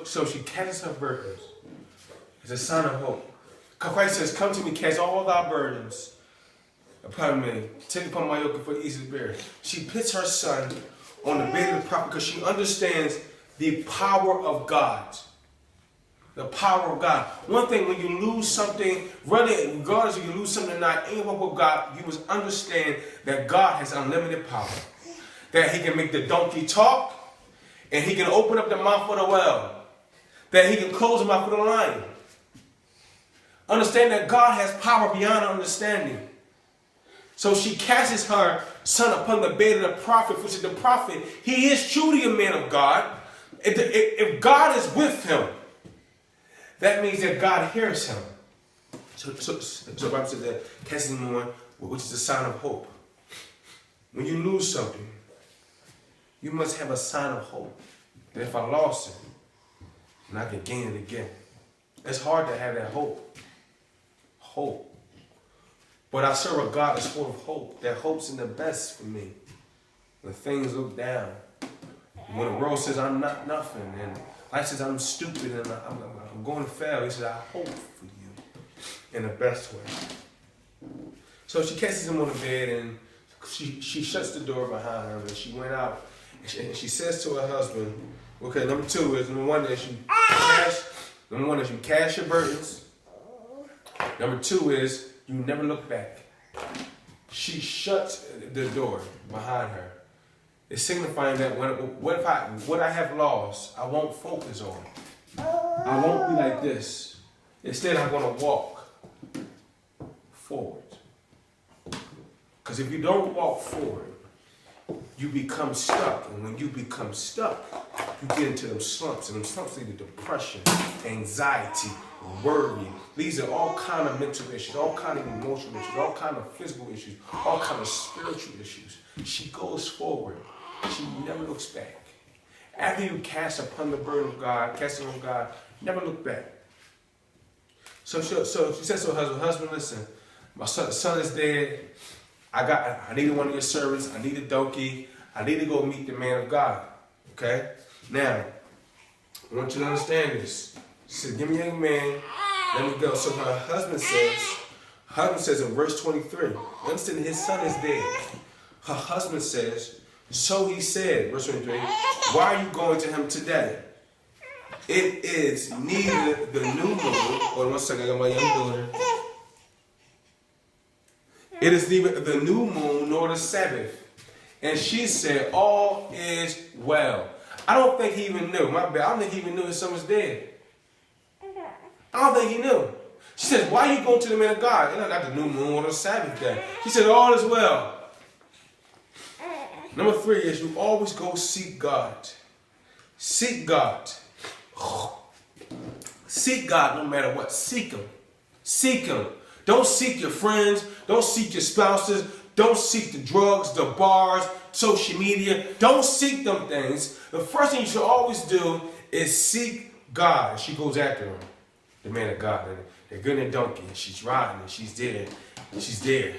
So she casts her burdens. It's a sign of hope. Christ says, come to me, cast all thy burdens upon me. Take upon my yoke for easy to bear. She puts her son on the bed of the prophet because she understands the power of God. The power of God. One thing, when you lose something, regardless if you lose something or not, in walk with God, you must understand that God has unlimited power. That he can make the donkey talk, and he can open up the mouth of the well. That he can close the mouth of the lion. Understand that God has power beyond understanding. So she casts her son upon the bed of the prophet, which is the prophet. He is truly a man of God. If God is with him, that means that God hears him. So the Bible says that casting him on, which is a sign of hope. When you lose something, you must have a sign of hope. That if I lost it, then I can gain it again. It's hard to have that hope. Hope. But I serve a God that's full of hope. That hope's in the best for me. When things look down. When the world says I'm not nothing. And life says I'm stupid and I'm going to fail. He says I hope for you in the best way. So she casts him on the bed and she shuts the door behind her. And she went out and she says to her husband, okay, number two is, number one is you cast your burdens. Number two is you never look back. She shuts the door behind her. It's signifying that what I have lost, I won't focus on. I won't be like this. Instead, I'm going to walk forward. Because if you don't walk forward, you become stuck. And when you become stuck, you get into them slumps. And them slumps lead to depression, anxiety, worry. These are all kind of mental issues, all kind of emotional issues, all kind of physical issues, all kind of spiritual issues. She goes forward. She never looks back. After you cast upon the burden of God, casting on God, never look back. So she says to her husband, listen, my son is dead. I needed one of your servants. I need a donkey. I need to go meet the man of God. Okay? Now, I want you to understand this. She said, give me a young man. Let me go. So her husband says in verse 23, understand his son is dead. Her husband says, so he said, verse 23, why are you going to him today? It is neither the new moon, hold on 1 second, I got my young daughter. It is neither the new moon nor the Sabbath. And she said, all is well. I don't think he even knew. My bad. I don't think he even knew his son was dead. I don't think he knew. She said, why are you going to the man of God? It's not the new moon or the Sabbath day. She said, all is well. Number three is you always go seek God. Seek God. Seek God no matter what. Seek him. Seek him. Don't seek your friends. Don't seek your spouses. Don't seek the drugs, the bars, social media. Don't seek them things. The first thing you should always do is seek God. She goes after him, the man of God. And they're getting a donkey. And she's riding and she's there. She's there.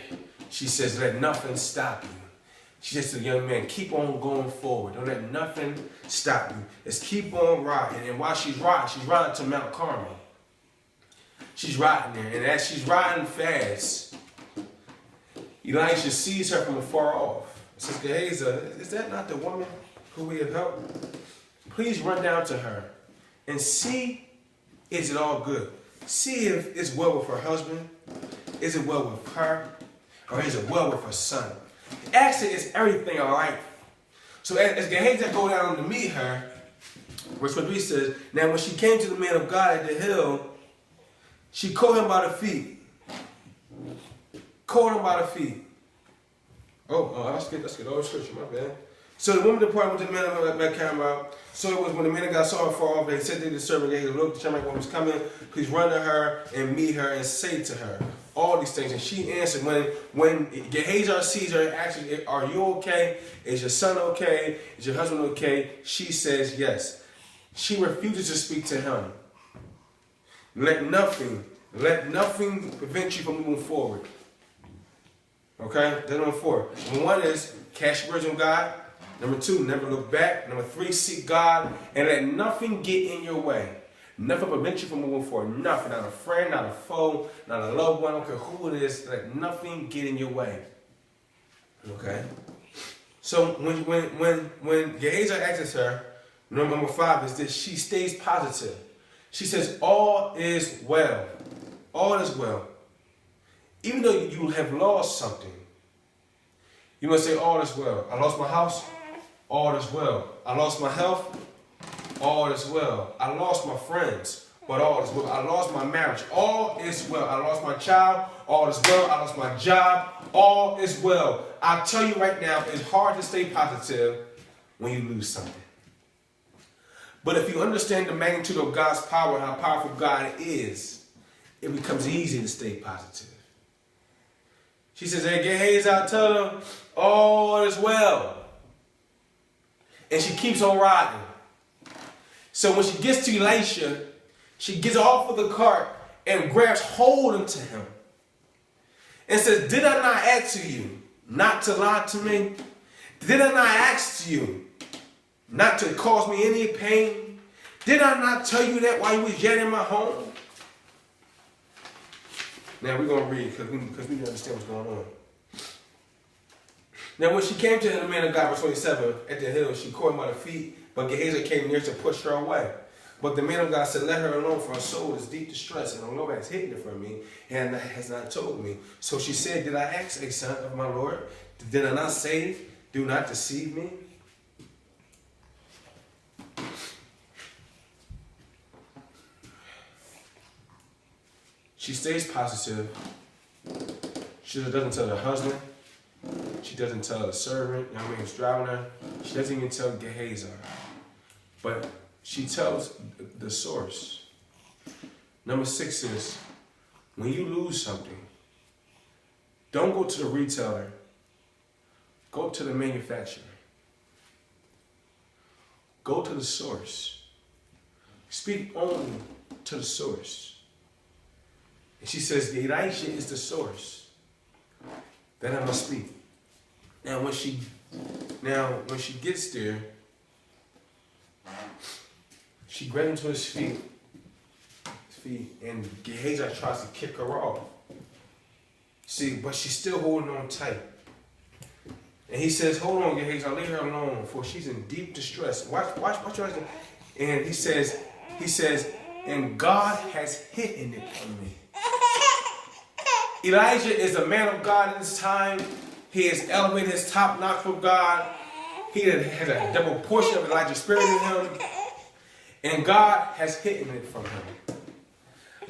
She says, let nothing stop you. She says to the young man, keep on going forward. Don't let nothing stop you. Just keep on riding. And while she's riding to Mount Carmel. She's riding there. And as she's riding fast, Elisha sees her from afar off. Says, Gehazi, is that not the woman who we have helped? Please run down to her and see, is it all good? See if it's well with her husband. Is it well with her? Or is it well with her son? Ask her, is everything all right? So as Gehazi go down to meet her, verse 23 says, now when she came to the man of God at the hill, she caught him by the feet. Caught him by the feet. Let's get all the scripture, my bad. So the woman departed with the man of God. So it was when the man of God saw her far off, they said to the servant, look, the Shamite woman was coming. Please run to her and meet her and say to her all these things. And she answered, when Gehazi sees her, actually, are you okay? Is your son okay? Is your husband okay? She says yes. She refuses to speak to him. Let nothing prevent you from moving forward. Okay? That's number 4. Number 1 is cast your burdens on God. Number 2, never look back. Number 3, seek God and let nothing get in your way. Nothing prevent you from moving forward. Nothing. Not a friend, not a foe, not a loved one. I don't care who it is. Let nothing get in your way. Okay? So when Gehazi asks her, number 5 is that she stays positive. She says, all is well. All is well. Even though you have lost something, you must say, all is well. I lost my house. All is well. I lost my health. All is well. I lost my friends, but all is well. I lost my marriage. All is well. I lost my child. All is well. I lost my job. All is well. I tell you right now, it's hard to stay positive when you lose something. But if you understand the magnitude of God's power, how powerful God is, it becomes easy to stay positive. She says, hey, Gehazi, I tell them, all is well. And she keeps on riding. So when she gets to Elisha, she gets off of the cart and grabs hold into him and says, did I not ask you not to lie to me? Did I not ask you not to cause me any pain? Did I not tell you that while you was yet in my home? Now we're going to read because we need to understand what's going on. Now when she came to the man of God, verse 27, at the hill, she caught him by the feet, but Gehazi came near to push her away. But the man of God said, let her alone, for her soul is deep distress, and the Lord has hidden it from me, and has not told me. So she said, did I ask a son of my Lord? Did I not say, do not deceive me? She stays positive. She doesn't tell her husband. She doesn't tell her servant, who's driving her. She doesn't even tell Gehazi. But she tells the source. Number 6 is, when you lose something, don't go to the retailer. Go to the manufacturer. Go to the source. Speak only to the source. And she says, Elisha is the source. Then I must speak. Now when she gets there, she grabs him to his feet, and Gehazi tries to kick her off. See, but she's still holding on tight. And he says, hold on, Gehazi, leave her alone, for she's in deep distress. Watch. And he says, and God has hidden it from me. Elijah is a man of God in this time. He has elevated his top notch with God. He has a double portion of Elijah's spirit in him. And God has hidden it from him.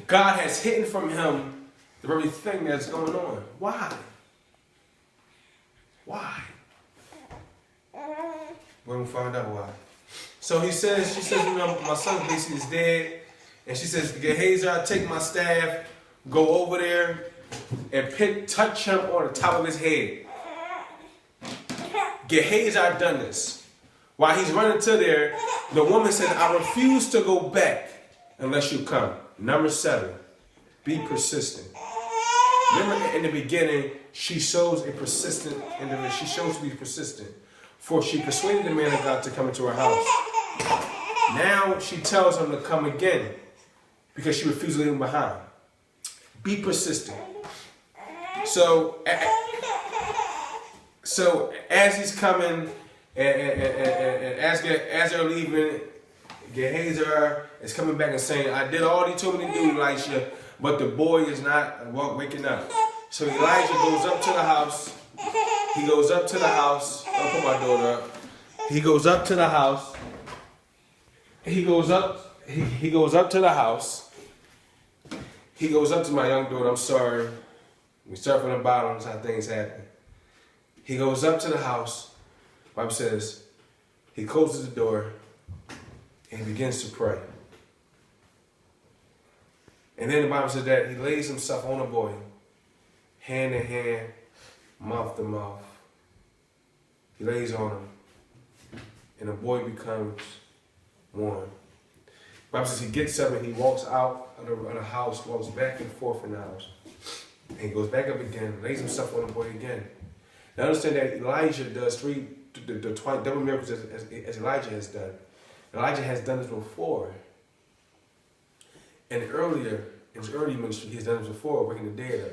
God has hidden from him the very thing that's going on. Why? Why? We're going to find out why. So she says, my son basically is dead. And she says, Gehazi, take my staff, go over there, and touch him on the top of his head. Gehazi done this. While he's running to there, the woman said, I refuse to go back unless you come. Number 7, be persistent. Remember in the beginning, she shows a persistent individual. She shows to be persistent. For she persuaded the man of God to come into her house. Now she tells him to come again because she refused to leave him behind. Be persistent. So as he's coming and as they're leaving, Gehazi is coming back and saying, I did all he told me to do, Elisha, but the boy is not waking up. So Elijah goes up to the house. He goes up to the house. I'll put my daughter up. He goes up to the house. He goes up to the house. He goes up to my young daughter. I'm sorry. We start from the bottom. That's how things happen. He goes up to the house. The Bible says he closes the door and he begins to pray. And then the Bible says that he lays himself on the boy, hand in hand, mouth to mouth. He lays on him, and the boy becomes warm. The Bible says he gets up and he walks out of the house, walks back and forth in the house. And he goes back up again, lays himself on the boy again. Now understand that Elijah does three the double miracles as Elijah has done. Elijah has done this before. And earlier, in his early ministry, he's done this before, waking the dead up.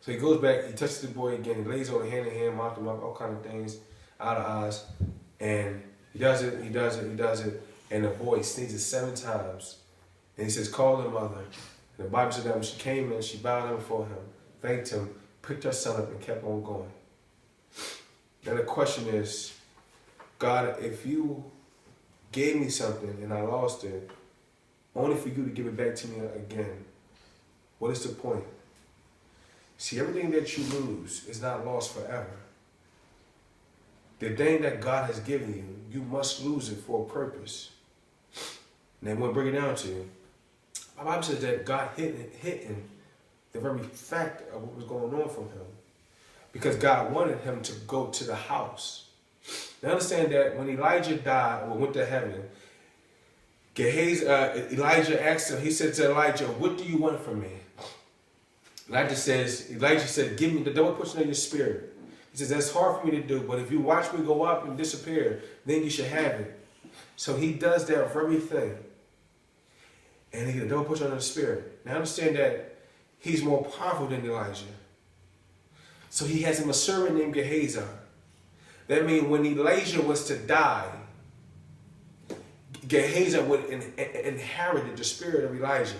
So he goes back, he touches the boy again, he lays on hand in hand, mouth to mouth, all kind of things, out of eyes. And he does it, and the boy sneezes 7 times. And he says, call the mother. And the Bible said that when she came in, she bowed down before him, thanked him, picked her son up, and kept on going. Now the question is, God, if you gave me something and I lost it, only for you to give it back to me again, what is the point? See, everything that you lose is not lost forever. The thing that God has given you, you must lose it for a purpose. And then we'll bring it down to you. My Bible says that God hidden the very fact of what was going on from him, because God wanted him to go to the house. Now understand that when Elijah died or went to heaven, Elijah asked him, he said to Elijah, what do you want from me? Elijah said, give me the double portion of your spirit. He says, that's hard for me to do, but if you watch me go up and disappear, then you should have it. So he does that very thing. And he gets a double portion of the spirit. Now understand that he's more powerful than Elijah. So he has him a servant named Gehazi. That means when Elijah was to die, Gehazi would inherit the spirit of Elijah.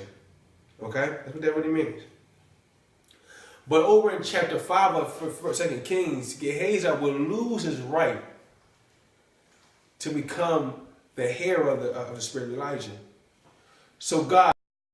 Okay? That's what that really means. But over in chapter 5 of 2 Kings, Gehazi will lose his right to become the heir of the spirit of Elijah. So God